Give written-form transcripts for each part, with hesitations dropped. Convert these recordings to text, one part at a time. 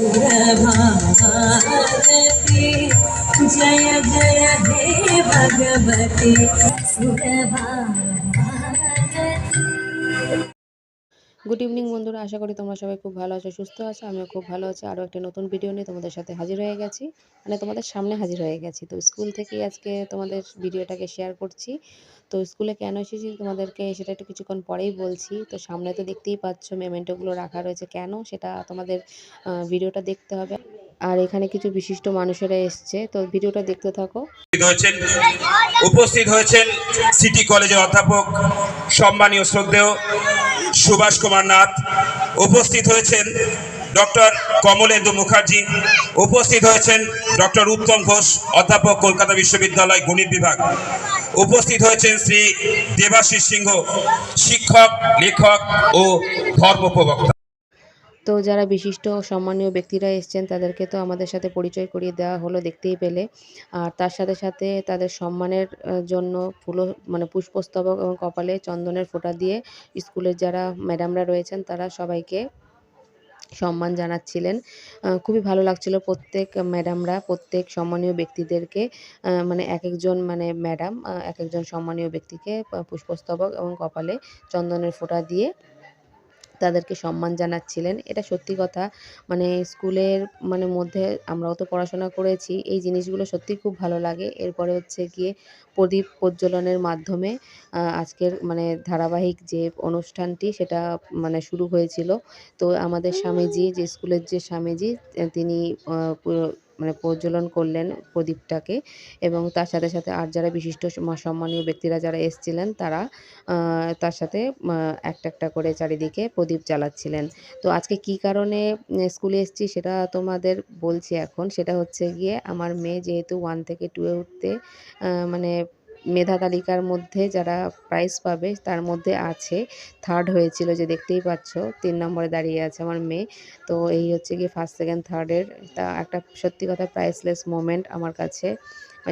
सुरभारती जय जय हे Bhagwati सुरभारती। Good evening বন্ধুরা, আশা করি তোমরা সবাই খুব ভালো আছো, সুস্থ আছো। আমিও খুব ভালো আছি। আরও একটা নতুন ভিডিও নিয়ে তোমাদের সাথে হাজির হয়ে গেছি, মানে তোমাদের সামনে হাজির হয়ে গেছি। তো স্কুল থেকেই আজকে তোমাদের ভিডিওটাকে শেয়ার করছি। তো স্কুলে কেন এসেছি তোমাদেরকে সেটা একটু কিছুক্ষণ পরেই বলছি। তো সামনে তো দেখতেই পাচ্ছ মেমেন্টোগুলো রাখা রয়েছে, কেন সেটা তোমাদের ভিডিওটা দেখতে হবে। আর এখানে কিছু বিশিষ্ট মানুষেরা এসছে, তো ভিডিওটা দেখতে থাকো। উপস্থিত হয়েছেন সিটি কলেজের অধ্যাপক সম্মানীয় শ্রদ্ধেয় সুভাষ কুমার নাথ, উপস্থিত হয়েছেন ডক্টর কমলেন্দু মুখার্জি, উপস্থিত হয়েছেন ডক্টর উত্তম ঘোষ, অধ্যাপক কলকাতা বিশ্ববিদ্যালয় গণিত বিভাগ, উপস্থিত হয়েছেন শ্রী দেবাশিস সিংহ, শিক্ষক, লেখক ও ধর্ম প্রবক্তা। তো যারা বিশিষ্ট সম্মানীয় ব্যক্তিরা এসছেন তাদেরকে তো আমাদের সাথে পরিচয় করিয়ে দেওয়া হলো, দেখতেই পেলে। আর তার সাথে সাথে তাদের সম্মানের জন্য মানে পুষ্পস্তবক এবং কপালে চন্দনের ফোঁটা দিয়ে স্কুলের যারা ম্যাডামরা রয়েছেন তারা সবাইকে সম্মান জানাচ্ছিলেন। খুবই ভালো লাগছিল প্রত্যেক ম্যাডামরা প্রত্যেক সম্মানীয় ব্যক্তিদেরকে, মানে একেকজন মানে ম্যাডাম একেকজন সম্মানীয় ব্যক্তিকে পুষ্পস্তবক এবং কপালে চন্দনের ফোঁটা দিয়ে তাদেরকে সম্মান জানাচ্ছিলেন। এটা সত্যি কথা, মানে স্কুলের মানে মধ্যে আমরাও তো পড়াশোনা করেছি, এই জিনিসগুলো সত্যিই খুব ভালো লাগে। এরপরে হচ্ছে গিয়ে প্রদীপ প্রজ্বলনের মাধ্যমে আজকের মানে ধারাবাহিক যে অনুষ্ঠানটি সেটা মানে শুরু হয়েছিল। তো আমাদের স্বামীজি, যে স্কুলের যে স্বামীজি, তিনি মানে প্রজ্বলন করলেন প্রদীপটাকে, এবং তার সাথে সাথে আর যারা বিশিষ্ট সম্মানীয় ব্যক্তিরা যারা এসছিলেন তারা তার সাথে একটা একটা করে চারিদিকে প্রদীপ জ্বালাচ্ছিলেন। তো আজকে কী কারণে স্কুলে এসেছি সেটা তোমাদের বলছি এখন। সেটা হচ্ছে গিয়ে আমার মেয়ে যেহেতু 1 থেকে 2 এ উঠতে মানে মেধা তালিকার মধ্যে যারা প্রাইজ পাবে তার মধ্যে আছে, 3rd হয়েছিল, যে দেখতেই পাচ্ছ 3 নম্বরে দাঁড়িয়ে আছে আমার মেয়ে। তো এই হচ্ছে গিয়ে 1st, 2nd, 3rd এর তা একটা সত্যি কথা প্রাইসলেস মোমেন্ট আমার কাছে।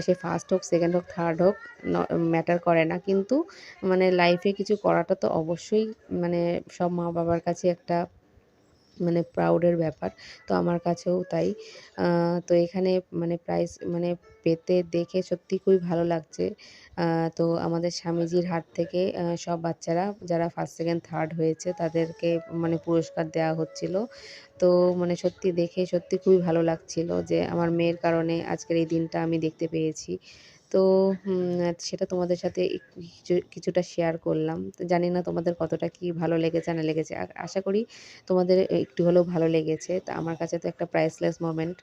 সে 1st হোক, 2nd হোক, 3rd হোক, ম্যাটার করে না, কিন্তু মানে লাইফে কিছু করাটা তো অবশ্যই মানে সব মা বাবার কাছে একটা মানে প্রাউডের ব্যাপার। তো আমার কাছেও তাই। তো এখানে মানে প্রাইজ মানে পেতে দেখে সত্যিই খুবই ভালো লাগছে। তো আমাদের স্বামীজির হাত থেকে সব বাচ্চারা যারা 1st, 2nd, 3rd হয়েছে তাদেরকে মানে পুরস্কার দেওয়া হচ্ছিল। তো মানে সত্যি দেখে সত্যি খুবই ভালো লাগছিল যে আমার মেয়ের কারণে আজকের এই দিনটা আমি দেখতে পেয়েছি। তো সেটা তোমাদের সাথে কিছুটা শেয়ার করলাম। তো জানি না তোমাদের কতটা কি ভালো লেগেছে না লেগেছে। আশা করি তোমাদের একটু হলেও ভালো লেগেছে। তো আমার কাছে তো একটা প্রাইসলেস মোমেন্ট।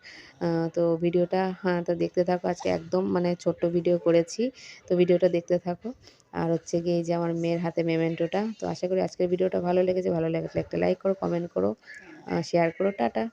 তো ভিডিওটা তো দেখতে থাকো। আজকে একদম মানে ছোট্ট ভিডিও করেছি। তো ভিডিওটা দেখতে থাকো। আর হচ্ছে গিয়ে এই যে আমার মেয়ের হাতে মেমেন্টোটা। তো আশা করি আজকের ভিডিওটা ভালো লেগেছে। ভালো লাগলে একটা লাইক করো, কমেন্ট করো, শেয়ার করো। টাটা।